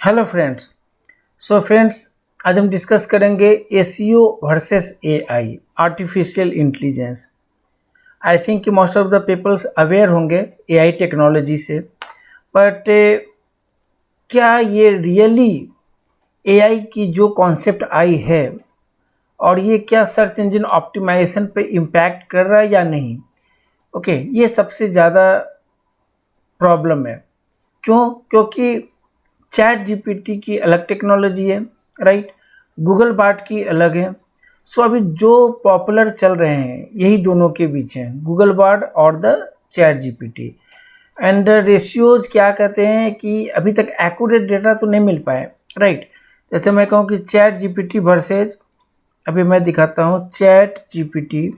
Hello friends. Friends, आज हम discuss करेंगे SEO versus AI, artificial intelligence. I think कि most of the peoples aware होंगे AI technology से, बट क्या ये रियली एआई की जो कॉन्सेप्ट आई है और ये क्या सर्च इंजन ऑप्टिमाइजेशन पे इम्पैक्ट कर रहा है या नहीं? ये सबसे ज़्यादा प्रॉब्लम है। क्यों? क्योंकि चैट जीपीटी की अलग टेक्नोलॉजी है, राइट? गूगल बार्ड की अलग है। अभी जो पॉपुलर चल रहे हैं यही दोनों के बीच हैं, गूगल बार्ड और the chat GPT. And ratios क्या कहते हैं कि अभी तक एक्यूरेट डेटा तो नहीं मिल पाए, राइट? जैसे मैं कहूँ कि चैट जीपीटी वर्सेज, अभी मैं दिखाता हूँ, chat GPT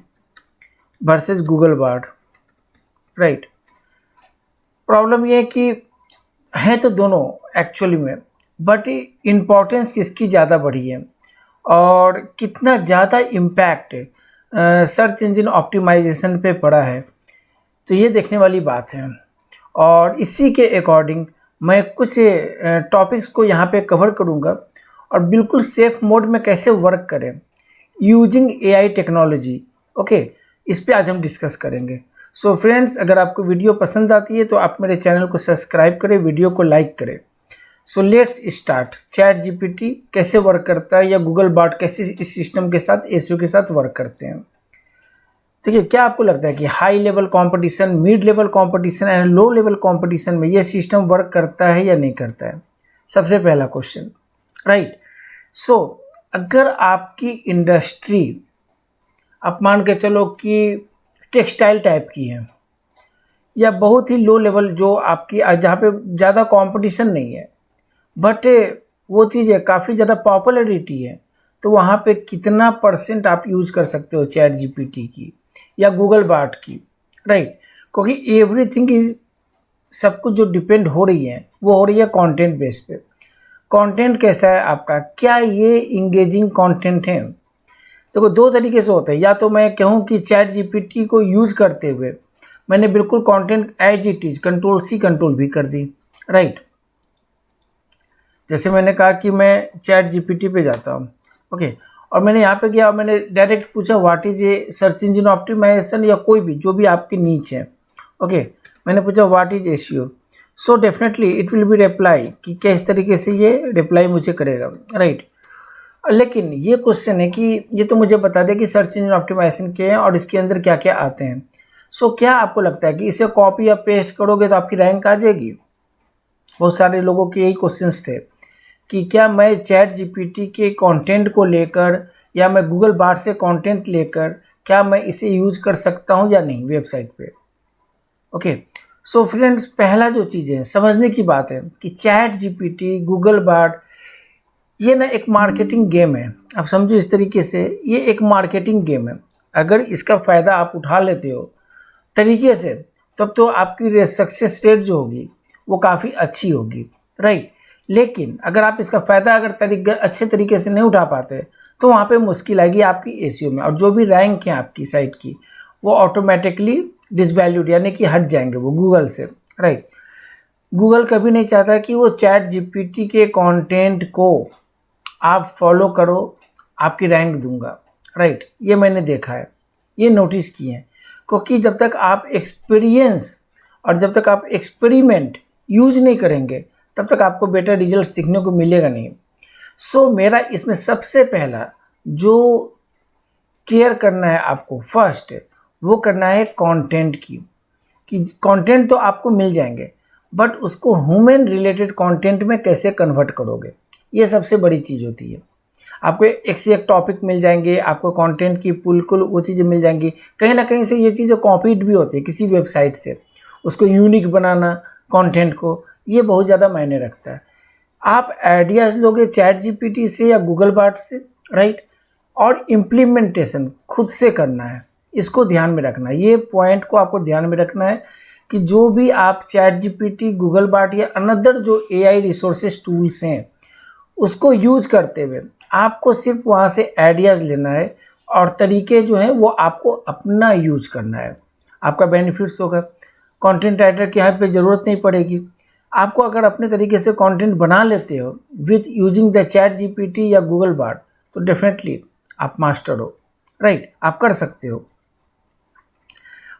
versus Google Bard, right? Problem ये है कि हैं तो दोनों एक्चुअली में, बट इम्पोर्टेंस किसकी ज़्यादा बढ़ी है और कितना ज़्यादा इम्पैक्ट सर्च इंजन ऑप्टिमाइजेशन पे पड़ा है, तो ये देखने वाली बात है। और इसी के अकॉर्डिंग मैं कुछ टॉपिक्स को यहाँ पे कवर करूँगा और बिल्कुल सेफ मोड में कैसे वर्क करें यूजिंग एआई टेक्नोलॉजी। इस पे आज हम डिस्कस करेंगे। फ्रेंड्स, अगर आपको वीडियो पसंद आती है तो आप मेरे चैनल को सब्सक्राइब करें, वीडियो को लाइक करें। Let's start. चैट जीपीटी कैसे वर्क करता है या गूगल बार्ड कैसे इस सिस्टम के साथ, एसईओ के साथ वर्क करते हैं। देखिए, क्या आपको लगता है कि high level competition, mid level competition and low level competition में ये सिस्टम वर्क करता है या नहीं करता है? सबसे पहला क्वेश्चन, राइट? अगर आपकी इंडस्ट्री, आप मान के चलो कि टेक्सटाइल टाइप की है या बहुत ही लो लेवल जो आपकी, जहाँ पे ज़्यादा कंपटीशन नहीं है बट वो चीज़ है काफ़ी ज़्यादा पॉपुलरिटी है, तो वहाँ पे कितना % आप यूज़ कर सकते हो चैट जीपीटी की या गूगल बार्ड की, राइट? क्योंकि एवरीथिंग इज, सब कुछ जो डिपेंड हो रही है वो हो रही है कंटेंट बेस पे। कंटेंट कैसा है आपका, क्या ये इंगेजिंग कंटेंट है? देखो, दो तरीके से होता है। या तो मैं कहूँ कि चैट जीपीटी को यूज़ करते हुए मैंने बिल्कुल content as it is control-C कंट्रोल-V कर दी, राइट? जैसे मैंने कहा कि मैं चैट जीपीटी पे जाता हूँ, और मैंने यहाँ पे गया और मैंने डायरेक्ट पूछा what is a search engine optimization या कोई भी जो भी आपकी नीच है, मैंने पूछा what is SEO. Definitely it will B reply कि किस तरीके से ये रिप्लाई मुझे करेगा, राइट? लेकिन ये क्वेश्चन है कि ये तो मुझे बता दे कि सर्च इंजन ऑप्टिमाइजेशन क्या है और इसके अंदर क्या क्या आते हैं। क्या आपको लगता है कि इसे कॉपी या पेस्ट करोगे तो आपकी रैंक आ जाएगी? बहुत सारे लोगों के यही क्वेश्चंस थे कि क्या मैं चैट जीपीटी के कंटेंट को लेकर या मैं गूगल बार्ड से कंटेंट लेकर क्या मैं इसे यूज़ कर सकता हूँ या नहीं वेबसाइट पे। फ्रेंड्स, पहला जो चीज़ है समझने की बात है कि चैट जीपीटी, गूगल बार्ड, ये ना एक मार्केटिंग गेम है। आप समझो इस तरीके से, ये एक मार्केटिंग गेम है। अगर इसका फ़ायदा आप उठा लेते हो तरीके से, तब तो आपकी सक्सेस रेट जो होगी वो काफ़ी अच्छी होगी, राइट? लेकिन अगर आप इसका फ़ायदा अच्छे तरीके से नहीं उठा पाते तो वहाँ पे मुश्किल आएगी आपकी एसईओ में, और जो भी रैंक है आपकी साइट की वो ऑटोमेटिकली डिसवैल्यूड, यानी कि हट जाएंगे वो गूगल से, राइट? गूगल कभी नहीं चाहता कि वो चैट जीपीटी के कंटेंट को आप फॉलो करो, आपकी रैंक दूंगा, राइट? ये मैंने देखा है, ये नोटिस किए हैं। क्योंकि जब तक आप एक्सपीरियंस और जब तक आप एक्सपेरिमेंट यूज नहीं करेंगे तब तक आपको बेटर रिजल्ट्स दिखने को मिलेगा नहीं। मेरा इसमें सबसे पहला जो केयर करना है आपको, फर्स्ट वो करना है कंटेंट की, कि कंटेंट तो आपको मिल जाएंगे बट उसको ह्यूमन रिलेटेड कंटेंट में कैसे कन्वर्ट करोगे, ये सबसे बड़ी चीज़ होती है। आपको एक से एक टॉपिक मिल जाएंगे, आपको कंटेंट की बिल्कुल वो चीज़ें मिल जाएंगी, कहीं ना कहीं से ये चीज़ें कॉपीड भी होती है किसी वेबसाइट से। उसको यूनिक बनाना कंटेंट को, ये बहुत ज़्यादा मायने रखता है। आप आइडियाज़ लोगे चैट जीपीटी से या गूगल बार्ड से, राइट? और इम्प्लीमेंटेशन खुद से करना है, इसको ध्यान में रखना है। ये पॉइंट को आपको ध्यान में रखना है कि जो भी आप चैट जीपीटी, गूगल बार्ड या अनदर जो एआई रिसोर्सेज टूल्स हैं उसको यूज करते हुए आपको सिर्फ वहाँ से आइडियाज़ लेना है और तरीके जो हैं वो आपको अपना यूज करना है। आपका बेनिफिट्स होगा, कंटेंट राइटर की यहाँ पे ज़रूरत नहीं पड़ेगी। आपको अगर अपने तरीके से कंटेंट बना लेते हो with using the chat GPT या गूगल बार्ड, तो डेफिनेटली आप मास्टर हो, राइट, आप कर सकते हो।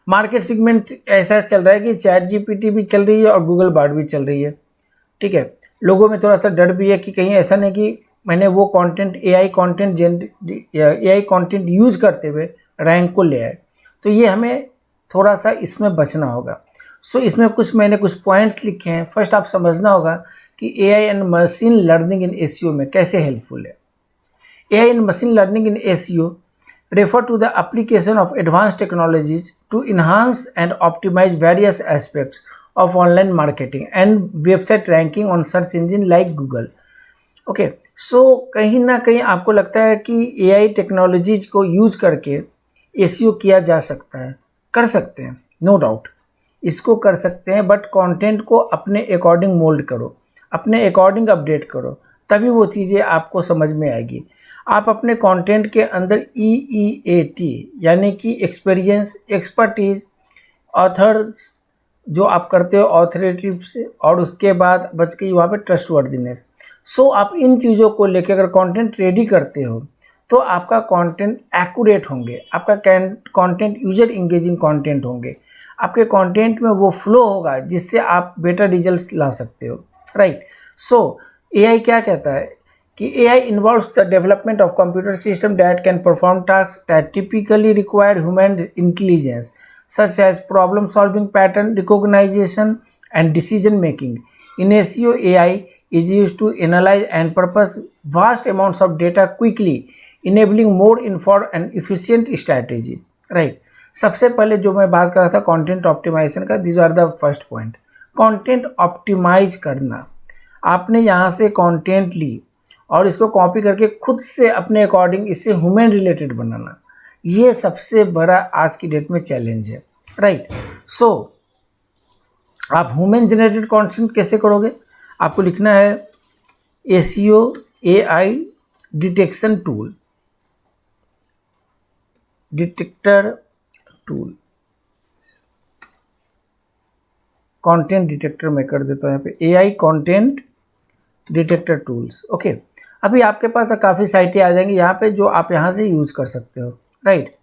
मार्केट सेगमेंट ऐसा चल रहा है कि चैट जीपीटी भी चल रही है और गूगल बार्ड भी चल रही है, ठीक है। लोगों में थोड़ा सा डर भी है कि कहीं ऐसा नहीं कि मैंने वो कंटेंट एआई कंटेंट यूज करते हुए रैंक को ले आए, तो ये हमें थोड़ा सा इसमें बचना होगा। सो इसमें मैंने कुछ पॉइंट्स लिखे हैं। फर्स्ट आप समझना होगा कि AI and machine learning in SEO में कैसे हेल्पफुल है। AI and machine learning in SEO refer to the application of advanced technologies to enhance and optimize various aspects of online marketing and website ranking on search engine like Google. Okay, so कहीं ना कहीं आपको लगता है कि AI technologies को use करके SEO किया जा सकता है, कर सकते हैं, नो डाउट इसको कर सकते हैं, बट कंटेंट को अपने अकॉर्डिंग मोल्ड करो, अपने अकॉर्डिंग अपडेट करो, तभी वो चीज़ें आपको समझ में आएगी। आप अपने कंटेंट के अंदर EEAT यानी कि एक्सपीरियंस, एक्सपर्टीज, ऑथर्स जो आप करते हो ऑथोरिटी से, और उसके बाद बच गई वहाँ पे ट्रस्टवर्दीनेस। सो आप इन चीज़ों को लेकर अगर कंटेंट रेडी करते हो तो आपका कंटेंट एक्यूरेट होंगे, आपका कंटेंट यूजर इंगेजिंग कंटेंट होंगे, आपके कंटेंट में वो फ्लो होगा जिससे आप बेटर रिजल्ट्स ला सकते हो, राइट। सो एआई क्या कहता है कि AI involves the development of computer system that can perform task that typically require human intelligence such as problem solving, pattern recognition and decision making. In SEO, AI is used to analyze and purpose vast amounts of data quickly, enabling more informed and efficient strategies. Right. सबसे पहले जो मैं बात कर रहा था content optimization का, this are the first point. Content optimize करना, आपने यहाँ से कंटेंट ली और इसको कॉपी करके खुद से अपने अकॉर्डिंग इसे ह्यूमन रिलेटेड बनाना, ये सबसे बड़ा आज की डेट में चैलेंज है, राइट। सो आप ह्यूमन जनरेटेड कंटेंट कैसे करोगे? आपको लिखना है SEO AI detector tool, content detector मैं कर देता हूँ यहाँ पे AI content detector tools. Okay, अभी आपके पास काफ़ी साइटें आ जाएंगी यहाँ पे जो आप यहाँ से यूज कर सकते हो, राइट।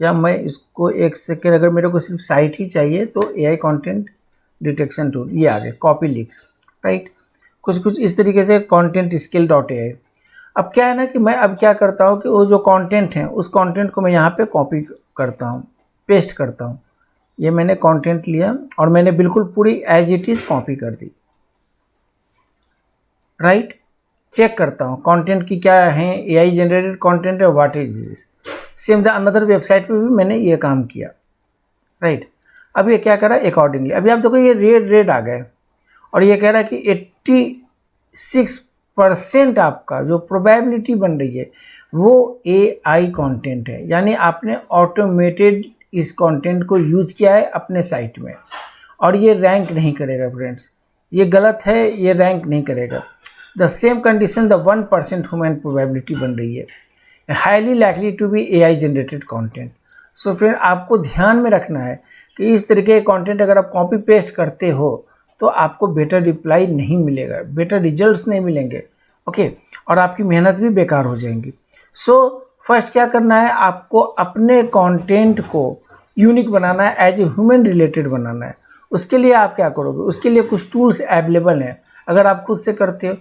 या मैं इसको एक सेकेंड, अगर मेरे को सिर्फ साइट ही चाहिए तो एआई कंटेंट डिटेक्शन टूल, ये आ गए, कॉपी लिंक्स, राइट। कुछ इस तरीके से कंटेंट स्किल .ai। अब क्या है ना कि मैं अब क्या करता हूँ कि वो जो कंटेंट है उस कंटेंट को मैं यहाँ पे कॉपी करता हूँ, पेस्ट करता हूँ। ये मैंने कंटेंट लिया और मैंने बिल्कुल पूरी एज इट इज़ कॉपी कर दी, राइट। चेक करता हूँ कंटेंट की क्या है, एआई जनरेटेड कंटेंट है, what is this. Same the another website पे भी मैंने ये काम किया, राइट। अब ये क्या करा अकॉर्डिंगली, अभी आप देखो ये रेड आ गए और ये कह रहा है कि 86% आपका जो प्रोबेबिलिटी बन रही है वो एआई कंटेंट है, यानी आपने ऑटोमेटेड इस कंटेंट को यूज किया है अपने साइट में, और ये रैंक नहीं करेगा फ्रेंड्स, ये गलत है, ये रैंक नहीं करेगा। The same condition the 1% human probability बन रही है, highly likely to be AI generated content. So friend आपको ध्यान में रखना है कि इस तरीके के कंटेंट अगर आप कॉपी पेस्ट करते हो तो आपको बेटर रिप्लाई नहीं मिलेगा, बेटर रिजल्ट्स नहीं मिलेंगे, ओके, और आपकी मेहनत भी बेकार हो जाएंगी। सो फर्स्ट क्या करना है, आपको अपने कंटेंट को यूनिक बनाना है, एज ए ह्यूमन रिलेटेड बनाना है। उसके लिए आप क्या करोगे, उसके लिए कुछ टूल्स अवेलेबल हैं, अगर आप खुद से करते हो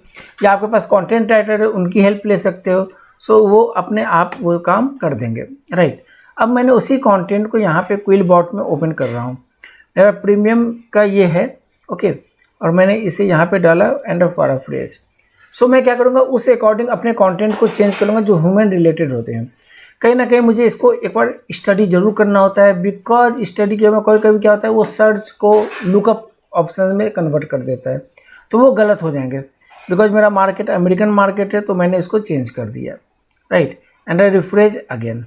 या आपके पास कंटेंट राइटर है उनकी हेल्प ले सकते हो। सो वो अपने आप वो काम कर देंगे, राइट। अब मैंने उसी कंटेंट को यहाँ पे क्विलबॉट में ओपन कर रहा हूँ, मेरा प्रीमियम का ये है, ओके, और मैंने इसे यहाँ पे डाला end of for a phrase. So मैं क्या करूँगा, उस अकॉर्डिंग अपने कंटेंट को चेंज करूँगा जो ह्यूमन रिलेटेड होते हैं। कहीं ना कहीं मुझे इसको एक बार स्टडी जरूर करना होता है, बिकॉज स्टडी के में कभी कभी क्या होता है वो सर्च को लुकअप ऑप्शन में कन्वर्ट कर देता है, तो वो गलत हो जाएंगे। बिकॉज मेरा मार्केट अमेरिकन मार्केट है तो मैंने इसको चेंज कर दिया, right, and I refresh again.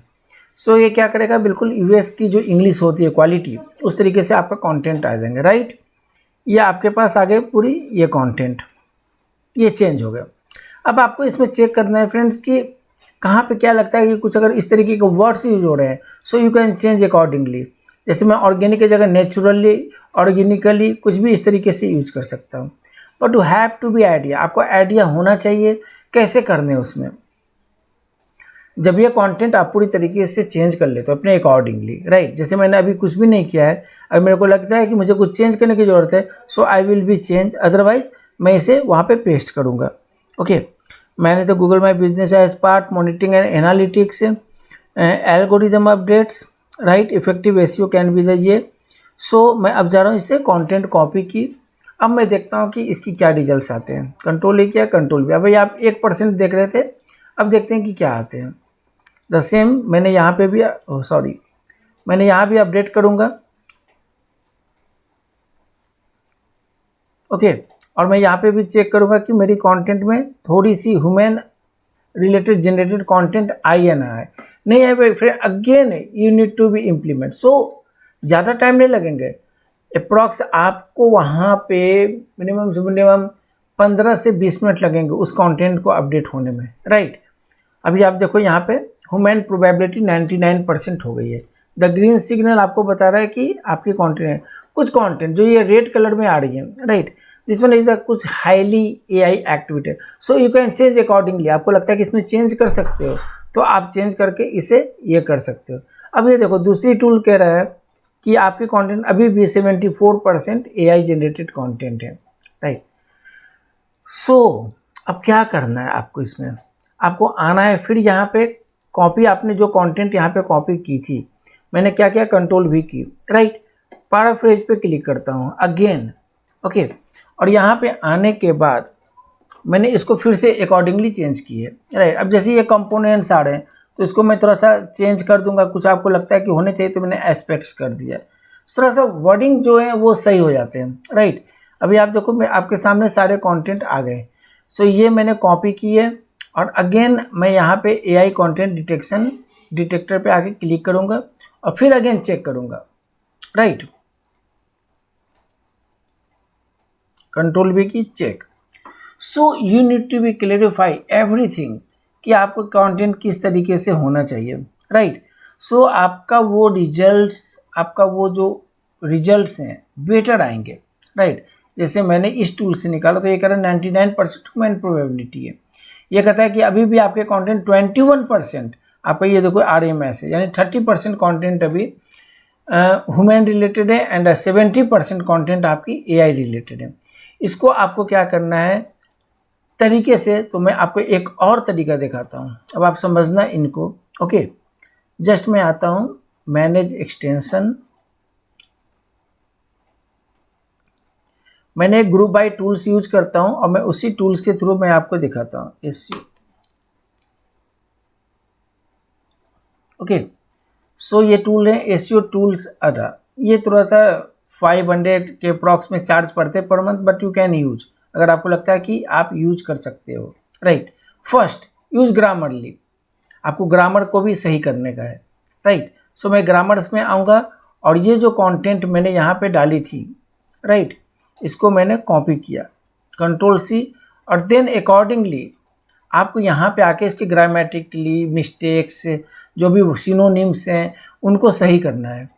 So ये क्या करेगा, बिल्कुल यूएस की जो इंग्लिश होती है क्वालिटी उस तरीके से आपका कंटेंट आ जाएंगे, राइट। ये आपके पास आ गए पूरी ये कंटेंट, ये चेंज हो गया। अब आपको इसमें चेक करना है फ्रेंड्स कि कहाँ पे क्या लगता है कि कुछ अगर इस तरीके के वर्ड्स यूज हो रहे हैं, सो यू कैन चेंज अकॉर्डिंगली। जैसे मैं ऑर्गेनिक की जगह नेचुरली, ऑर्गेनिकली कुछ भी इस तरीके से यूज कर सकता हूँ। But you have to be idea, आपको आइडिया होना चाहिए कैसे करने उसमें। जब ये कंटेंट आप पूरी तरीके से चेंज कर लेते हो अपने अकॉर्डिंगली, राइट। जैसे मैंने अभी कुछ भी नहीं किया है, अगर मेरे को लगता है कि मुझे कुछ चेंज करने की ज़रूरत है, so I will be change, otherwise मैं इसे वहाँ पे पेस्ट करूँगा। ओके, मैंने तो Google my business as part, monitoring and analytics, algorithm updates, right, effective SEO can be the ये। सो मैं अब जा रहा हूँ इससे कंटेंट कॉपी की। अब मैं देखता हूँ कि इसकी क्या रिजल्ट्स आते हैं। कंट्रोल ए किया, कंट्रोल भी। अब भाई आप 1% देख रहे थे, अब देखते हैं कि क्या आते हैं। द सेम मैंने यहाँ पे भी मैंने यहाँ भी अपडेट करूँगा। ओके, और मैं यहाँ पे भी चेक करूँगा कि मेरी कंटेंट में थोड़ी सी ह्यूमन रिलेटेड जनरेटेड कंटेंट आई या ना आए। नहीं आए भाई, फिर again you need to be implement. So ज़्यादा टाइम नहीं लगेंगे, अप्रॉक्स आपको वहाँ पे मिनिमम से मिनिमम 15 से 20 मिनट लगेंगे उस कंटेंट को अपडेट होने में, राइट। अभी आप देखो यहाँ पे ह्यूमन प्रोबेबिलिटी 99% हो गई है। द ग्रीन सिग्नल आपको बता रहा है कि आपकी कंटेंट है। कुछ कंटेंट जो ये रेड कलर में आ रही है, right, this one is the कुछ highly AI activated, so you can change accordingly. आपको लगता है कि इसमें चेंज कर सकते हो, तो आप चेंज करके इसे ये कर सकते हो। अब ये देखो दूसरी टूल कह रहा है कि आपके कंटेंट अभी भी 74% एआई जनरेटेड कंटेंट है, राइट। सो अब क्या करना है आपको, इसमें आपको आना है फिर यहाँ पे कॉपी। आपने जो कंटेंट यहाँ पे कॉपी की थी, मैंने क्या किया, कंट्रोल भी की, राइट। पैराफ्रेज पे क्लिक करता हूँ अगेन, ओके। और यहाँ पे आने के बाद मैंने इसको फिर से अकॉर्डिंगली चेंज की है, राइट। अब जैसे ये कंपोनेंट्स आ रहे हैं तो इसको मैं थोड़ा सा चेंज कर दूंगा। कुछ आपको लगता है कि होने चाहिए तो मैंने एस्पेक्ट्स कर दिया, थोड़ा सा वर्डिंग जो है वो सही हो जाते हैं, राइट। अभी आप देखो मैं आपके सामने सारे कंटेंट आ गए। सो ये मैंने कॉपी की है और अगेन मैं यहाँ पे एआई कंटेंट डिटेक्टर पे आके क्लिक करूँगा और फिर अगेन चेक करूँगा, राइट। कंट्रोल भी key, check. So you need to be clarify everything कि आपका कंटेंट किस तरीके से होना चाहिए, राइट। सो आपका वो जो रिजल्ट्स हैं बेटर आएंगे, राइट। जैसे मैंने इस टूल से निकाला तो ये कह रहा है 99% ह्यूमन प्रोबेबिलिटी है। ये कहता है कि अभी भी आपके कंटेंट 21% आपका, ये देखो RMS है, यानी 30% कंटेंट अभी ह्यूमन रिलेटेड है एंड 70% कंटेंट आपकी AI रिलेटेड है। इसको आपको क्या करना है तरीके से, तो मैं आपको एक और तरीका दिखाता हूँ, अब आप समझना इनको, ओके। जस्ट मैं आता हूँ मैनेज एक्सटेंशन, मैंने एक ग्रुप बाय टूल्स यूज करता हूँ और मैं उसी टूल्स के थ्रू मैं आपको दिखाता हूँ SEO, ओके। सो ये टूल है SEO टूल्स अड्डा। ये थोड़ा सा 500 के अप्रॉक्स में चार्ज पड़ते per month, but you can use अगर आपको लगता है कि आप यूज कर सकते हो, राइट। फर्स्ट यूज ग्रामरली, आपको ग्रामर को भी सही करने का है, राइट। सो मैं ग्रामर्स में आऊँगा और ये जो कंटेंट मैंने यहाँ पे डाली थी, राइट, इसको मैंने कॉपी किया, कंट्रोल C, और देन अकॉर्डिंगली आपको यहाँ पे आके इसके ग्रामेटिकली मिस्टेक्स जो भी सिनोनिम्स हैं उनको सही करना है,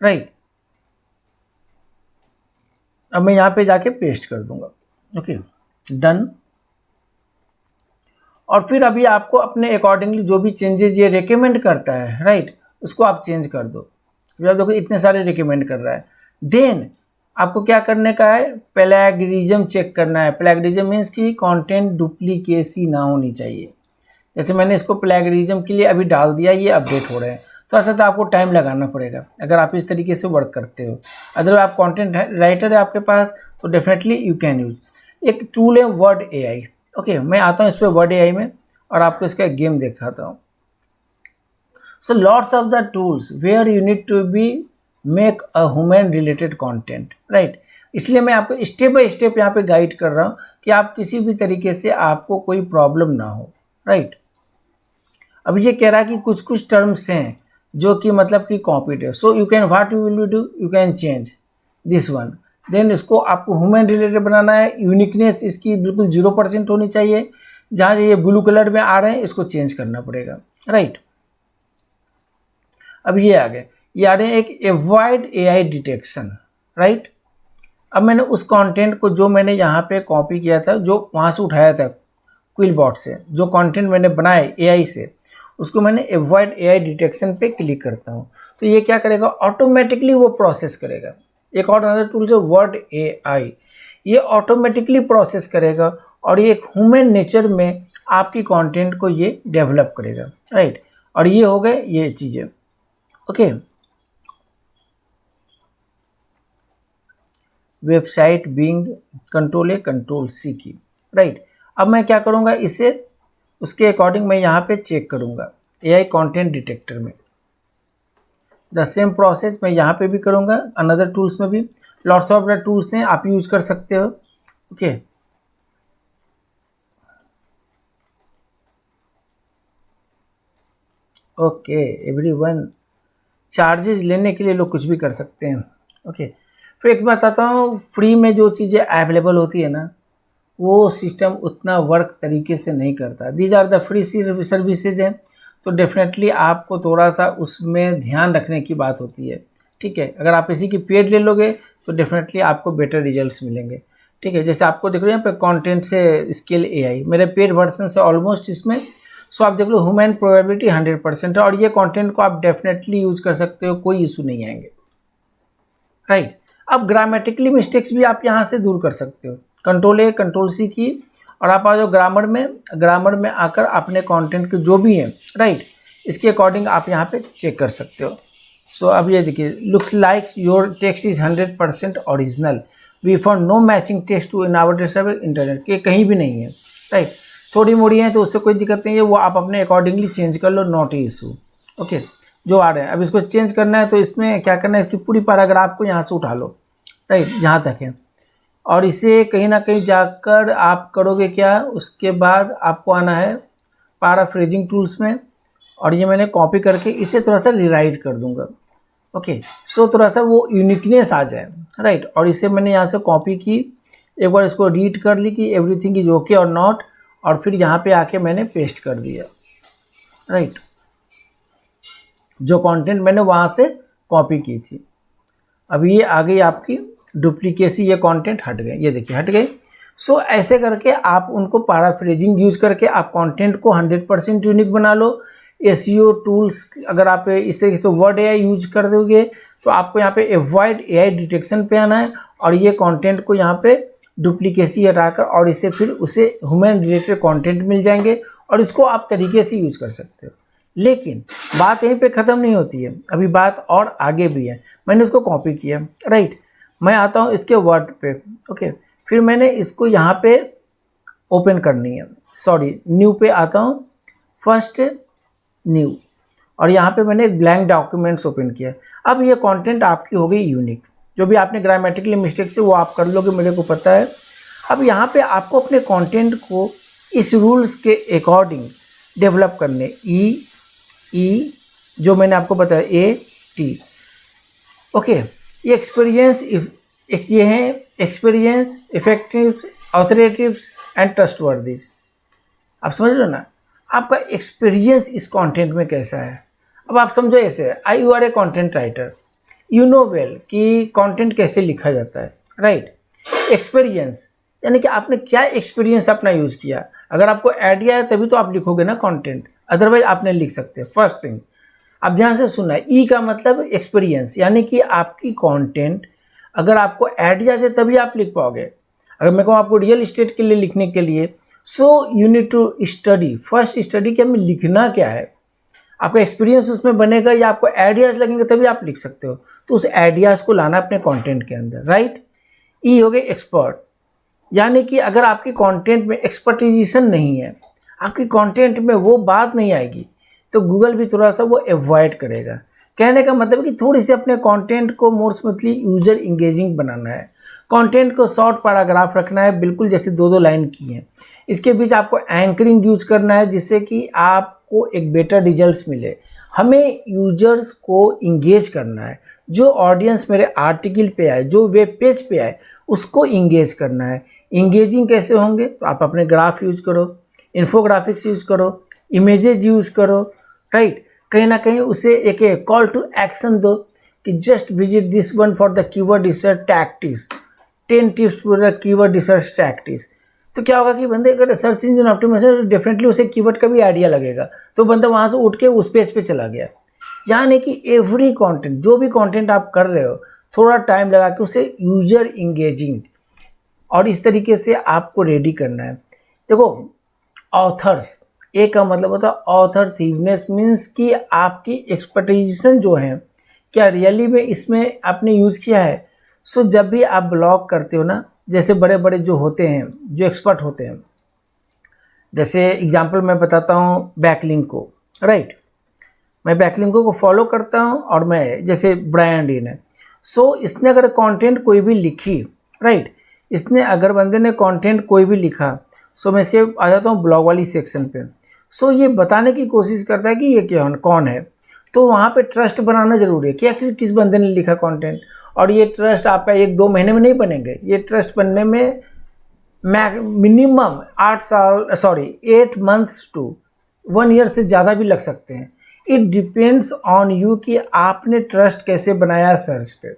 राइट। अब मैं यहाँ पे जाके पेस्ट कर दूंगा, ओके, डन। और फिर अभी आपको अपने अकॉर्डिंगली जो भी चेंजेस ये रिकमेंड करता है, राइट, उसको आप चेंज कर दो। अभी आप देखो इतने सारे रिकमेंड कर रहा है। देन आपको क्या करने का है, प्लेगरिज्म चेक करना है। प्लेगरिज्म मीन्स कि कंटेंट डुप्लीकेसी ना होनी चाहिए। जैसे मैंने इसको प्लेगरिज्म के लिए अभी डाल दिया, ये अपडेट हो रहे हैं, थोड़ा सा तो आपको टाइम लगाना पड़ेगा अगर आप इस तरीके से वर्क करते हो। अगर आप कंटेंट राइटर है आपके पास तो डेफिनेटली यू कैन यूज। एक टूल है वर्ड AI, ओके। मैं आता हूँ इस पर वर्ड AI में और आपको इसका एक गेम दिखाता हूँ। So lots of the tools where you need to be make a human related content, right. इसलिए मैं आपको स्टेप बाय स्टेप यहाँ पे गाइड कर रहा हूँ कि आप किसी भी तरीके से आपको कोई प्रॉब्लम ना हो, राइट। अब ये कह रहा है कि कुछ कुछ टर्म्स हैं जो कि मतलब कि कॉपीड है। So you can what you will do, you can change this one. Then इसको आपको ह्यूमन रिलेटेड बनाना है। यूनिकनेस इसकी बिल्कुल 0% होनी चाहिए। जहाँ ये ब्लू कलर में आ रहे हैं इसको चेंज करना पड़ेगा, राइट। अब ये आ गए, ये आ रहे हैं एक एवॉइड एआई डिटेक्शन, राइट। अब मैंने उस कंटेंट को जो मैंने यहाँ पे कॉपी किया था, जो वहाँ से उठाया था क्विलबॉट से, जो कंटेंट मैंने बनाए एआई से, उसको मैंने एवॉइड एआई डिटेक्शन पे क्लिक करता हूँ तो ये क्या करेगा, ऑटोमेटिकली वो प्रोसेस करेगा। एक और अनदर टूल जो वर्ड एआई, ये ऑटोमेटिकली प्रोसेस करेगा और ये एक ह्यूमन नेचर में आपकी कंटेंट को ये डेवलप करेगा, राइट। और ये हो गए ये चीज़ें, okay. Website Bing control A control C key, right. अब मैं क्या करूँगा, इसे उसके अकॉर्डिंग मैं यहाँ पे चेक करूँगा एआई कंटेंट डिटेक्टर में। द सेम प्रोसेस मैं यहाँ पे भी करूँगा, अनदर टूल्स में भी लॉट्स ऑफ द टूल्स हैं, आप यूज़ कर सकते हो, ओके। ओके एवरीवन, चार्जेस लेने के लिए लोग कुछ भी कर सकते हैं, ओके। फिर एक बात बताता हूँ, फ्री में जो चीज़ें अवेलेबल होती है ना, वो सिस्टम उतना वर्क तरीके से नहीं करता। These are the free services हैं, तो डेफिनेटली आपको थोड़ा सा उसमें ध्यान रखने की बात होती है, ठीक है। अगर आप इसी की पेड ले लोगे तो डेफिनेटली आपको बेटर रिजल्ट्स मिलेंगे, ठीक है। जैसे आपको देख रहे हैं यहाँ पे कंटेंट से स्केल एआई, मेरे पेड वर्जन से ऑलमोस्ट इसमें, सो आप देख लो ह्यूमन प्रोबेबिलिटी 100% है और ये कंटेंट को आप डेफिनेटली यूज़ कर सकते हो, कोई इशू नहीं आएंगे, राइट। अब ग्रामेटिकली मिस्टेक्स भी आप यहाँ से दूर कर सकते हो, कंट्रोल ए कंट्रोल सी की, और आप आ जाओ ग्रामर में आकर अपने कंटेंट के जो भी हैं, राइट, इसके अकॉर्डिंग आप यहाँ पे चेक कर सकते हो। सो अब ये देखिए, looks like your text is 100% original, we for no matching text to in our distributed internet, के कहीं भी नहीं है, राइट। थोड़ी मोड़ी है तो उससे कोई दिक्कत नहीं है, वो आप अपने अकॉर्डिंगली चेंज कर लो, नॉट इशू, ओके। जो आ रहे हैं अब इसको चेंज करना है तो इसमें क्या करना है, इसकी पूरी पैराग्राफ को यहाँ से उठा लो, राइट, जहाँ तक है, और इसे कहीं ना कहीं जाकर आप करोगे क्या, उसके बाद आपको आना है पैराफ्रेजिंग टूल्स में, और ये मैंने कॉपी करके इसे थोड़ा सा रिराइट कर दूंगा, ओके। सो थोड़ा सा वो यूनिकनेस आ जाए, राइट। और इसे मैंने यहाँ से कॉपी की, एक बार इसको रीड कर ली कि एवरीथिंग इज ओके और नॉट, और फिर यहाँ पे आके मैंने पेस्ट कर दिया, राइट, जो कंटेंट मैंने वहाँ से कॉपी की थी। अब ये आ गई आपकी डुप्लीकेसी, ये कंटेंट हट गए, ये देखिए हट गए। सो ऐसे करके आप उनको पैराफ्रेजिंग यूज़ करके आप कंटेंट को 100% यूनिक बना लो। एसईओ टूल्स अगर आप इस तरीके से वर्ड एआई यूज कर दोगे तो आपको यहाँ पे अवॉइड एआई डिटेक्शन पे आना है, और ये कंटेंट को यहाँ पे डुप्लीकेसी हटाकर और इसे फिर उसे ह्यूमन रिलेटेड कंटेंट मिल जाएंगे, और इसको आप तरीके से यूज़ कर सकते हो। लेकिन बात यहीं पे ख़त्म नहीं होती है, अभी बात और आगे भी है। मैंने इसको कॉपी किया, राइट, मैं आता हूँ इसके वर्ड पे, ओके। फिर मैंने इसको यहाँ पे ओपन करनी है, सॉरी न्यू पे आता हूँ, फर्स्ट न्यू, और यहाँ पे मैंने एक ब्लैंक डॉक्यूमेंट्स ओपन किया। अब ये कंटेंट आपकी हो गई यूनिक, जो भी आपने ग्रामेटिकली मिस्टेक से वो आप कर लोगे, मेरे को पता है। अब यहाँ पे आपको अपने कंटेंट को इस रूल्स के अकॉर्डिंग डेवलप करने, ई जो मैंने आपको बताया AT, ओके। ये एक्सपीरियंस, ये है एक्सपीरियंस, इफेक्टिव, ऑथोरेटिव्स एंड ट्रस्टवर्दीज। आप समझ रहे हो ना, आपका एक्सपीरियंस इस कंटेंट में कैसा है। अब आप समझो ऐसे, you are a content writer, you know well कि कंटेंट कैसे लिखा जाता है, राइट। एक्सपीरियंस यानी कि आपने क्या एक्सपीरियंस अपना यूज़ किया। अगर आपको आइडिया है तभी तो आप लिखोगे ना कंटेंट, अदरवाइज आप नहीं लिख सकते। फर्स्ट थिंग आप ध्यान से सुनना है, ई का मतलब एक्सपीरियंस, यानी कि आपकी कंटेंट अगर आपको आइडिया है तभी आप लिख पाओगे। अगर मैं कहूँ आपको रियल इस्टेट के लिए लिखने के लिए, so you need to study, first study कि हमें लिखना क्या है। आपका एक्सपीरियंस उसमें बनेगा या आपको आइडियाज़ लगेंगे तभी आप लिख सकते हो, तो उस आइडियाज़ को लाना अपने कंटेंट के अंदर, राइट। ई हो गए एक्सपर्ट, यानी कि अगर आपकी कंटेंट में एक्सपर्टिजेशन नहीं है, आपकी कंटेंट में वो बात नहीं आएगी, तो गूगल भी थोड़ा सा वो अवॉइड करेगा। कहने का मतलब कि थोड़ी सी अपने कंटेंट को मोर स्मूथली यूजर इंगेजिंग बनाना है, कंटेंट को शॉर्ट पैराग्राफ रखना है, बिल्कुल जैसे 2-2 लाइन की है। इसके बीच आपको एंकरिंग यूज करना है, जिससे कि आपको एक बेटर रिजल्ट्स मिले। हमें यूजर्स को इंगेज करना है, जो ऑडियंस मेरे आर्टिकल पे आए, जो वेब पेज पे आए, उसको इंगेज करना है। इंगेजिंग कैसे होंगे, तो आप अपने ग्राफ यूज करो, इन्फोग्राफिक्स यूज करो, इमेजेज यूज करो, राइट। कहीं ना कहीं उसे एक कॉल टू एक्शन दो, कि just visit this one for the keyword research tactics, 10 tips for the keyword research tactics. तो क्या होगा कि बंदे अगर सर्च इंजन ऑप्टिमाइजेशन, डेफिनेटली उसे कीवर्ड का भी आइडिया लगेगा, तो बंदा वहाँ से उठ के उस पेज पे चला गया। यानी कि एवरी कंटेंट, जो भी कंटेंट आप कर रहे हो, थोड़ा टाइम लगा के उसे यूजर इंगेजिंग और इस तरीके से आपको रेडी करना है। देखो ऑथर्स, एक का मतलब होता है ऑथर थीवनेस, मीन्स कि आपकी एक्सपर्टाइजेशन जो है क्या रियली में इसमें आपने यूज़ किया है। सो जब भी आप ब्लॉग करते हो ना, जैसे बड़े बड़े जो होते हैं, जो एक्सपर्ट होते हैं, जैसे एग्जांपल मैं बताता हूँ बैकलिंक को, राइट। मैं बैकलिंको को फॉलो करता हूँ और मैं जैसे ब्रायन डीन है, सो इसने अगर कंटेंट कोई भी लिखी, राइट, इसने अगर बंदे ने कंटेंट कोई भी लिखा, सो मैं इसके आ जाता हूँ ब्लॉग वाली सेक्शन पे। सो ये बताने की कोशिश करता है कि ये क्या कौन है, तो वहाँ पे ट्रस्ट बनाना जरूरी है कि एक्चुअली किस बंदे ने लिखा कंटेंट। और ये ट्रस्ट आपका 1-2 महीने में नहीं बनेंगे, ये ट्रस्ट बनने में मिनिमम 8 मंथ्स टू 1 ईयर से ज़्यादा भी लग सकते हैं। इट डिपेंड्स ऑन यू कि आपने ट्रस्ट कैसे बनाया सर्च पे,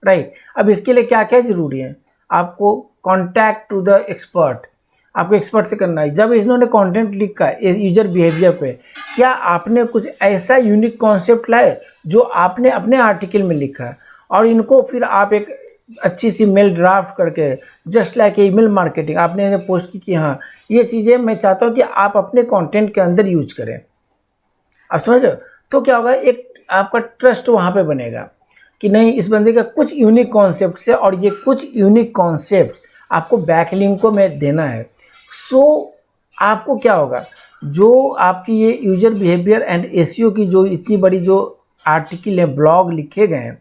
राइट। अब इसके लिए क्या क्या ज़रूरी है, आपको कॉन्टैक्ट टू द एक्सपर्ट, आपको एक्सपर्ट से करना है। जब इन्होंने कंटेंट लिखा यूजर बिहेवियर पे, क्या आपने कुछ ऐसा यूनिक कॉन्सेप्ट लाए जो आपने अपने आर्टिकल में लिखा है, और इनको फिर आप एक अच्छी सी मेल ड्राफ्ट करके, जस्ट लाइक ईमेल मार्केटिंग, आपने इन्हें पोस्ट की कि हाँ ये चीज़ें मैं चाहता हूँ कि आप अपने कंटेंट के अंदर यूज करें। आप समझ रहे हो, तो क्या होगा, एक आपका ट्रस्ट वहाँ पे बनेगा कि नहीं, इस बंदे का कुछ यूनिक कॉन्सेप्ट से, और ये कुछ यूनिक कॉन्सेप्ट आपको बैकलिंक को में देना है। सो आपको क्या होगा, जो आपकी ये यूजर बिहेवियर एंड एसईओ की जो इतनी बड़ी जो आर्टिकल है, ब्लॉग लिखे गए हैं,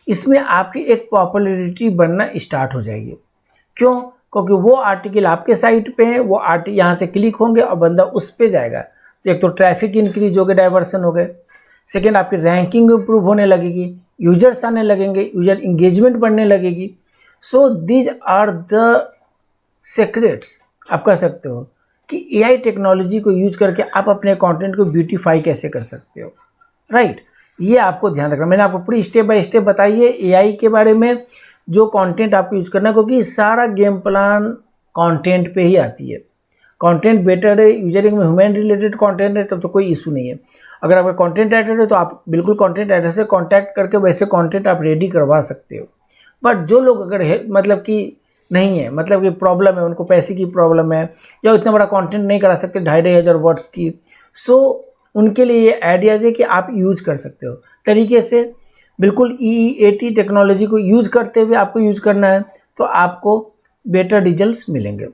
इसमें आपकी एक पॉपुलैरिटी बनना स्टार्ट हो जाएगी। क्यों? क्योंकि वो आर्टिकल आपके साइट पे है, वो आर्टिकल यहाँ से क्लिक होंगे और बंदा उस पे जाएगा, तो एक तो ट्रैफिक इंक्रीज हो गए, डाइवर्सन हो गए। सेकेंड, आपकी रैंकिंग इंप्रूव होने लगेगी, यूजर्स आने लगेंगे, यूजर इंगेजमेंट बढ़ने लगेगी। So these are the secrets, आप कह सकते हो कि एआई टेक्नोलॉजी को यूज करके आप अपने कंटेंट को ब्यूटीफाई कैसे कर सकते हो, राइट। ये आपको ध्यान रखना, मैंने आपको पूरी स्टेप बाय स्टेप बताई है एआई के बारे में, जो कंटेंट आपको यूज करना है, क्योंकि सारा गेम प्लान कंटेंट पे ही आती है। कंटेंट बेटर है, यूजरिंग में ह्यूमन रिलेटेड कंटेंट है, तब तो कोई इशू नहीं है। अगर आपका कंटेंट राइटर है तो आप बिल्कुल कंटेंट राइटर से कांटेक्ट करके वैसे कंटेंट आप रेडी करवा सकते हो। बट जो लोग अगर है मतलब कि नहीं है, मतलब कि प्रॉब्लम है, उनको पैसे की प्रॉब्लम है, या इतना बड़ा कंटेंट नहीं करा सकते 2,500 वर्ड्स की, सो उनके लिए ये आइडियाज़ है कि आप यूज कर सकते हो तरीके से। बिल्कुल EEAT टेक्नोलॉजी को यूज़ करते हुए आपको यूज़ करना है, तो आपको बेटर रिजल्ट्स मिलेंगे।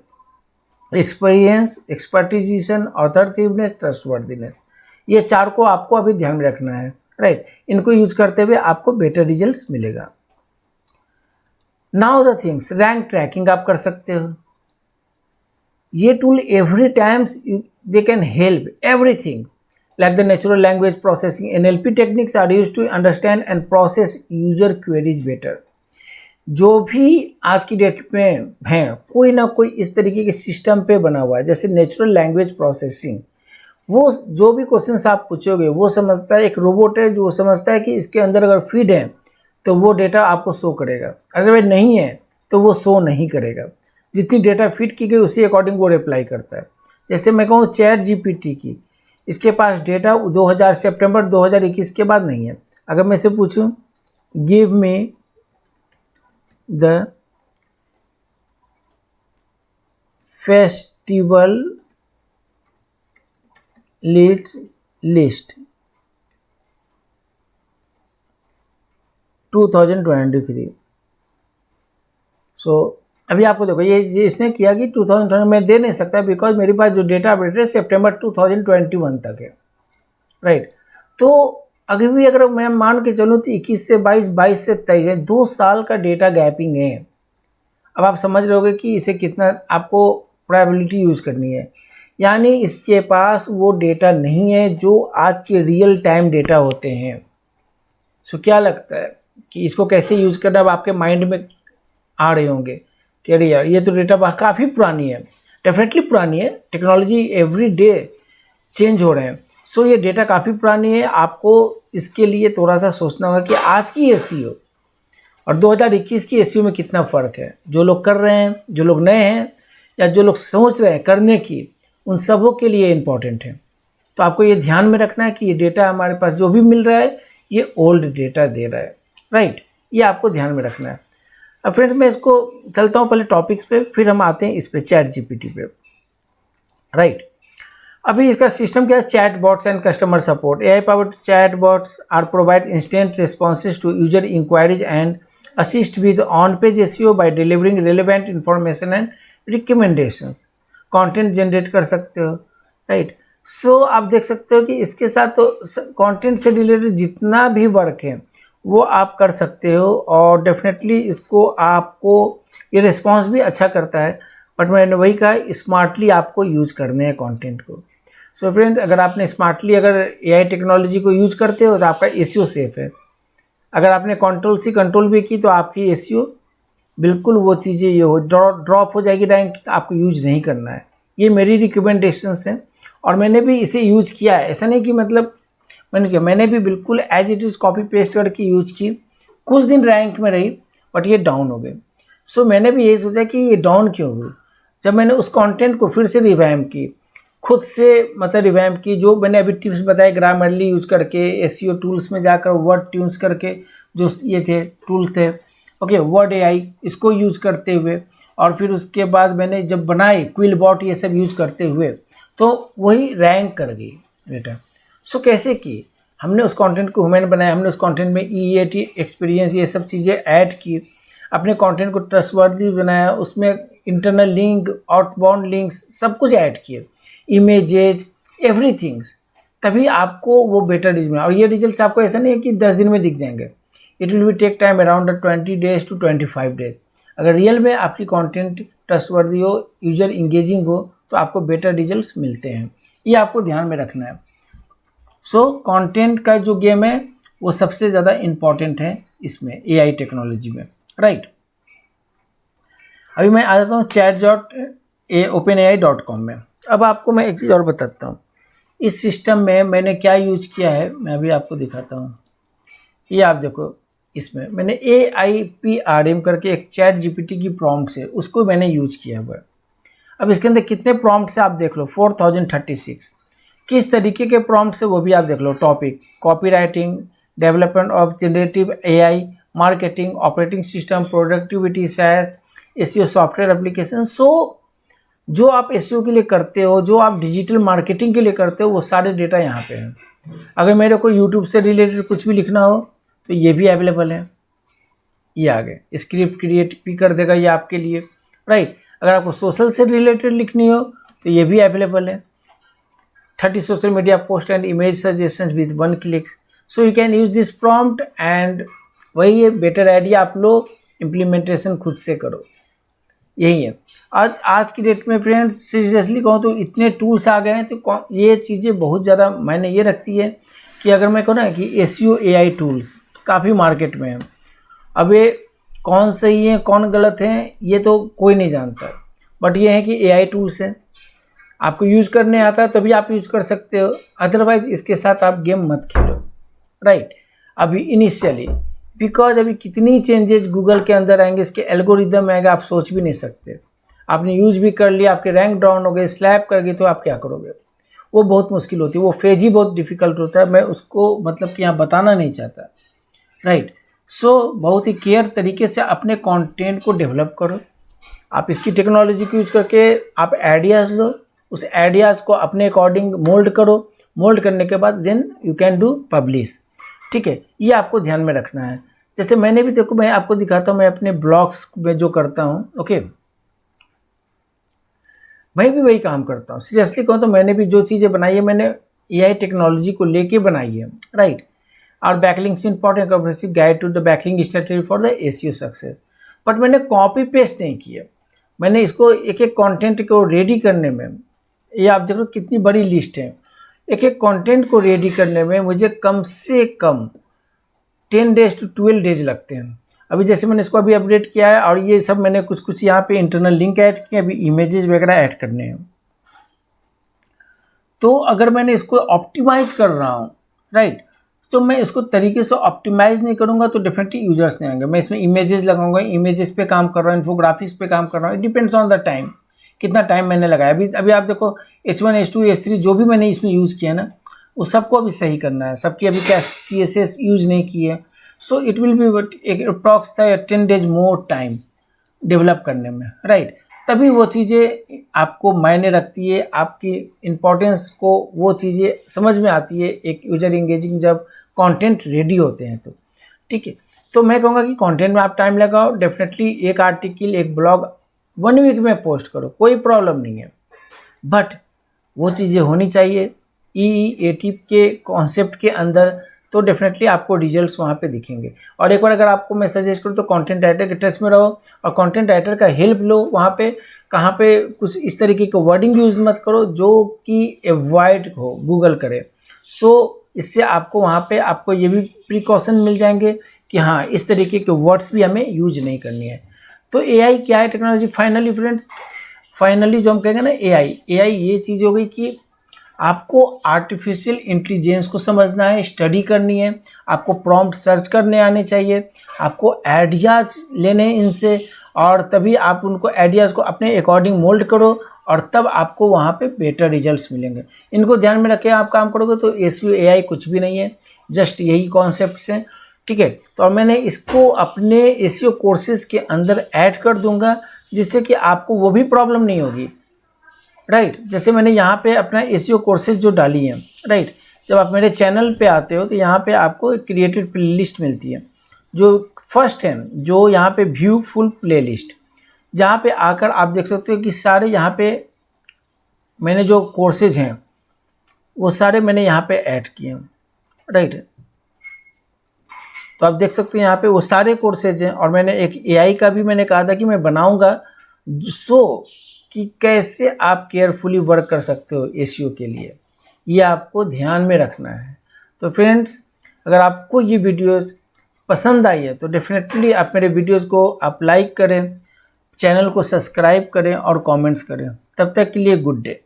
एक्सपीरियंस, एक्सपर्टिजेशन, ऑथरटिवनेस, ट्रस्टवर्दीनेस, ये 4 को आपको अभी ध्यान में रखना है, राइट। इनको यूज करते हुए आपको बेटर रिजल्ट्स मिलेगा। Now the things, rank tracking आप कर सकते हो। ये tool every times they can help everything like the natural language processing NLP techniques are used to understand and process user queries better। जो भी आज की डेट में हैं, कोई ना कोई इस तरीके के सिस्टम पे बना हुआ है, जैसे नेचुरल लैंग्वेज प्रोसेसिंग, वो जो भी क्वेश्चंस आप पूछोगे वो समझता है, एक रोबोट है जो समझता है कि इसके अंदर अगर फीड है तो वो डेटा आपको शो करेगा, अगर नहीं है तो वो शो नहीं करेगा। जितनी डेटा फीड की गई उसी अकॉर्डिंग वो रिप्लाई करता है। जैसे मैं कहूँ चैट GPT की, इसके पास डेटा सितंबर 2021 के बाद नहीं है। अगर मैं इसे पूछूं give me the festival list 2023, सो अभी आपको देखो ये इसने किया कि 2020 में दे नहीं सकता, बिकॉज मेरे पास जो डेटा अपडेट है सितंबर 2021 तक है, राइट। तो अभी भी अगर मैं मान के चलूँ तो 21 से 22, 22 से 23 है, 2 साल का डेटा गैपिंग है। अब आप समझ रहे होगे कि इसे कितना आपको प्रोबेबिलिटी यूज़ करनी है, यानी इसके पास वो डेटा नहीं है जो आज के रियल टाइम डेटा होते हैं। सो क्या लगता है कि इसको कैसे यूज़ करना, अब आपके माइंड में आ रहे होंगे कि अरे यार ये तो डेटा काफ़ी पुरानी है। डेफिनेटली पुरानी है, टेक्नोलॉजी एवरी डे चेंज हो रहे हैं। सो ये डेटा काफ़ी पुरानी है, आपको इसके लिए थोड़ा सा सोचना होगा कि आज की एसईओ और 2021 की एसईओ में कितना फ़र्क है। जो लोग कर रहे हैं, जो लोग नए हैं या जो लोग सोच रहे हैं करने की, उन सबों के लिए इम्पॉर्टेंट है। तो आपको ये ध्यान में रखना है कि ये डेटा हमारे पास जो भी मिल रहा है ये ओल्ड डेटा दे रहा है, राइट। ये आपको ध्यान में रखना है। अब फ्रेंड्स मैं इसको चलता हूँ पहले टॉपिक्स पे, फिर हम आते हैं इस पे चैट जीपीटी पे, राइट। अभी इसका सिस्टम क्या है, chat bots and customer support. AI powered chat bots are provide instant responses to user inquiries and assist with on page SEO by delivering relevant information and recommendations. Content generate कर सकते हो, right. सो आप देख सकते हो कि इसके साथ तो कंटेंट से रिलेटेड जितना भी वर्क है वो आप कर सकते हो, और डेफिनेटली इसको आपको ये रिस्पॉन्स भी अच्छा करता है। बट मैंने वही कहा, स्मार्टली आपको यूज करने हैं कंटेंट को। सो फ्रेंड, अगर आपने स्मार्टली अगर AI टेक्नोलॉजी को यूज करते हो तो आपका SEO सेफ है। अगर आपने कंट्रोल-C कंट्रोल भी की तो आपकी SEO बिल्कुल वो चीज़ें ये हो ड्रॉप हो जाएगी, रैंक आपको यूज नहीं करना है। ये मेरी रिकमेंडेशंस हैं और मैंने भी इसे यूज किया है। ऐसा नहीं कि मतलब मैंने भी बिल्कुल as it is copy paste करके यूज की। कुछ दिन रैंक में रही बट ये डाउन हो गए। सो मैंने भी यही सोचा कि ये डाउन क्यों हुई। जब मैंने उस कंटेंट को फिर से रिवैम्प की, खुद से मतलब रिवैम्प की, जो मैंने अभी टिप्स बताए ग्रामरली यूज़ करके, SEO टूल्स में जाकर वर्ड ट्यून्स करके जो ये थे टूल थे, ओके, वर्ड AI इसको यूज़ करते हुए, और फिर उसके बाद मैंने जब बनाए क्विलबॉट ये सब यूज़ करते हुए, तो वही रैंक कर गई बेटा। सो कैसे की, हमने उस कंटेंट को ह्यूमन बनाया, हमने उस कंटेंट में EAT एक्सपीरियंस ये सब चीज़ें ऐड की, अपने कंटेंट को ट्रस्टवर्दी बनाया, उसमें इंटरनल लिंक, आउटबाउंड लिंक्स सब कुछ ऐड किए, इमेजेज, एवरीथिंग्स, तभी आपको वो बेटर रिजल्ट मिला। और ये रिजल्ट्स आपको ऐसा नहीं है कि 10 दिन में दिख जाएंगे। It will be take time around 20 days to 25 days। अगर रियल में आपकी कंटेंट ट्रस्टवर्दी हो, यूजर इंगेजिंग हो, तो आपको बेटर रिजल्ट्स मिलते हैं। ये आपको ध्यान में रखना है। सो कंटेंट का जो गेम है वो सबसे ज़्यादा इम्पॉर्टेंट है इसमें AI टेक्नोलॉजी में, राइट। अभी मैं आ जाता हूँ chat.openai.com में। अब आपको मैं एक चीज़ और बताता हूँ, इस सिस्टम में मैंने क्या यूज किया है, मैं अभी आपको दिखाता हूँ। ये आप देखो, इसमें मैंने AIPRM करके एक चैट जीपीटी की प्रॉम्प्ट है, उसको मैंने यूज किया हुआ है। अब इसके अंदर कितने प्रॉम्प्ट से आप देख लो, 4036। किस तरीके के प्रॉम्प्ट से वो भी आप देख लो। Topic, copywriting, development of generative AI, marketing, operating system, productivity, SaaS, SEO software application. So जो आप SEO के लिए करते हो, जो आप डिजिटल मार्केटिंग के लिए करते हो, वो सारे डेटा यहाँ पे हैं। अगर मेरे को यूट्यूब से रिलेटेड कुछ भी लिखना हो तो ये भी अवेलेबल है, ये आ गए। स्क्रिप्ट क्रिएट भी कर देगा ये आपके लिए, राइट। अगर आपको सोशल से रिलेटेड लिखनी हो तो ये भी अवेलेबल है। 30 social media post and image suggestions with 1 click। So you can use this prompt and वही है, बेटर आइडिया आप लो, इम्प्लीमेंटेशन खुद से करो, यही है। आज की डेट में फ्रेंड्स सीरियसली कहूँ तो इतने टूल्स आ गए हैं, तो ये चीज़ें बहुत ज़्यादा मायने ये रखती है कि अगर मैं कहूँ ना कि SEO AI टूल्स काफ़ी मार्केट में है। अब ये कौन सही है कौन गलत है ये तो कोई नहीं जानता, बट ये है कि AI टूल्स हैं, आपको यूज़ करने आता है तभी आप यूज़ कर सकते हो, अदरवाइज इसके साथ आप गेम मत खेलो, राइट। अभी इनिशियली बिकॉज अभी कितनी चेंजेस गूगल के अंदर आएंगे, इसके एल्गोरिदम आएगा, आप सोच भी नहीं सकते। आपने यूज़ भी कर लिया, आपके रैंक डाउन हो गए, स्लैप कर गए, तो आप क्या करोगे। वो बहुत मुश्किल होती है, वो फेज ही बहुत डिफ़िकल्ट होता है। मैं उसको मतलब कि यहाँ बताना नहीं चाहता, राइट। सो बहुत ही केयर तरीके से अपने कंटेंट को डेवलप करो। आप इसकी टेक्नोलॉजी को यूज़ करके आप आइडियाज़ लो, उस आइडियाज़ को अपने अकॉर्डिंग मोल्ड करो, मोल्ड करने के बाद then you can do publish, ठीक है। ये आपको ध्यान में रखना है। जैसे मैंने भी, देखो मैं आपको दिखाता हूँ, मैं अपने ब्लॉग्स में जो करता हूँ, ओके, मैं भी वही काम करता हूँ। सीरियसली कहूँ तो मैंने भी जो चीज़ें बनाई है मैंने AI टेक्नोलॉजी को लेके बनाई है, राइट। और backlinks important, comprehensive guide to the backlink strategy for the SEO success. But मैंने कॉपी पेस्ट नहीं किया, मैंने इसको एक एक कंटेंट को रेडी करने में, ये आप देखो कितनी बड़ी लिस्ट है, एक एक कंटेंट को रेडी करने में मुझे कम से कम 10 days to 12 days लगते हैं। अभी जैसे मैंने इसको अभी अपडेट किया है और ये सब मैंने कुछ कुछ यहाँ पे इंटरनल लिंक ऐड किए, अभी इमेजेस वगैरह ऐड करने हैं। तो अगर मैंने इसको ऑप्टिमाइज कर रहा हूँ, राइट, तो मैं इसको तरीके से ऑप्टिमाइज़ नहीं करूँगा तो डेफिनेटली यूजर्स नहीं आएंगे। मैं इसमें इमेजेस लगाऊंगा, इमेजेस पे काम कर रहा हूँ, इन्फोग्राफिक्स पे काम कर रहा हूँ, it depends on the time, कितना टाइम मैंने लगाया। अभी आप देखो H1 H2 H3 जो भी मैंने इसमें यूज़ किया ना, वो सबको अभी सही करना है, सबकी अभी क्या CSS यूज़ नहीं की है। सो इट विल बी एक approx 10 days more time develop करने में, राइट। तभी वो चीज़ें आपको मायने रखती है, आपकी इम्पोर्टेंस को वो चीज़ें समझ में आती है एक यूजर इंगेजिंग जब कंटेंट रेडी होते हैं तो, ठीक है। तो मैं कहूँगा कि कंटेंट में आप टाइम लगाओ, डेफिनेटली एक आर्टिकल, एक ब्लॉग 1 वीक में पोस्ट करो, कोई प्रॉब्लम नहीं है, बट वो चीज़ें होनी चाहिए EEAT के कॉन्सेप्ट के अंदर, तो डेफिनेटली आपको रिजल्ट्स वहाँ पे दिखेंगे। और एक बार अगर आपको मैं सजेस्ट करूँ तो कंटेंट राइटर के टच में रहो और कंटेंट राइटर का हेल्प लो। वहाँ पे कहाँ पे कुछ इस तरीके के वर्डिंग यूज़ मत करो जो कि अवॉइड हो, गूगल करे। सो इससे आपको वहाँ पे आपको ये भी प्रिकॉशन मिल जाएंगे कि हाँ इस तरीके के वर्ड्स भी हमें यूज नहीं करनी है। तो AI क्या है टेक्नोलॉजी? फाइनली फ्रेंड्स, फाइनली जो हम कहेंगे ना AI ये चीज़ हो गई कि आपको आर्टिफिशियल इंटेलिजेंस को समझना है, स्टडी करनी है, आपको प्रॉम्प्ट सर्च करने आने चाहिए, आपको आइडियाज़ लेने इनसे, और तभी आप उनको आइडियाज़ को अपने अकॉर्डिंग मोल्ड करो और तब आपको वहाँ पे बेटर रिजल्ट्स मिलेंगे। इनको ध्यान में रखे आप काम करोगे तो SEO AI कुछ भी नहीं है, जस्ट यही कॉन्सेप्ट्स हैं, ठीक है। तो मैंने इसको अपने SEO कोर्सेज के अंदर ऐड कर दूंगा जिससे कि आपको वो भी प्रॉब्लम नहीं होगी, राइट। जैसे मैंने यहाँ पे अपना SEO कोर्सेज जो डाली हैं, राइट। जब आप मेरे चैनल पे आते हो तो यहाँ पे आपको एक क्रिएटेड प्लेलिस्ट मिलती है, जो फर्स्ट है जो यहाँ पे व्यू फुल प्लेलिस्ट, जहाँ पे आकर आप देख सकते हो कि सारे यहाँ पे मैंने जो कोर्सेज हैं वो सारे मैंने यहाँ पे ऐड किए हैं, राइट। तो आप देख सकते हो यहाँ पे वो सारे कोर्सेज हैं, और मैंने एक AI का भी मैंने कहा था कि मैं बनाऊँगा सो कि कैसे आप केयरफुली वर्क कर सकते हो SEO के लिए, ये आपको ध्यान में रखना है। तो फ्रेंड्स, अगर आपको ये वीडियोस पसंद आई है तो डेफिनेटली आप मेरे वीडियोस को आप लाइक करें, चैनल को सब्सक्राइब करें और कमेंट्स करें। तब तक के लिए गुड डे।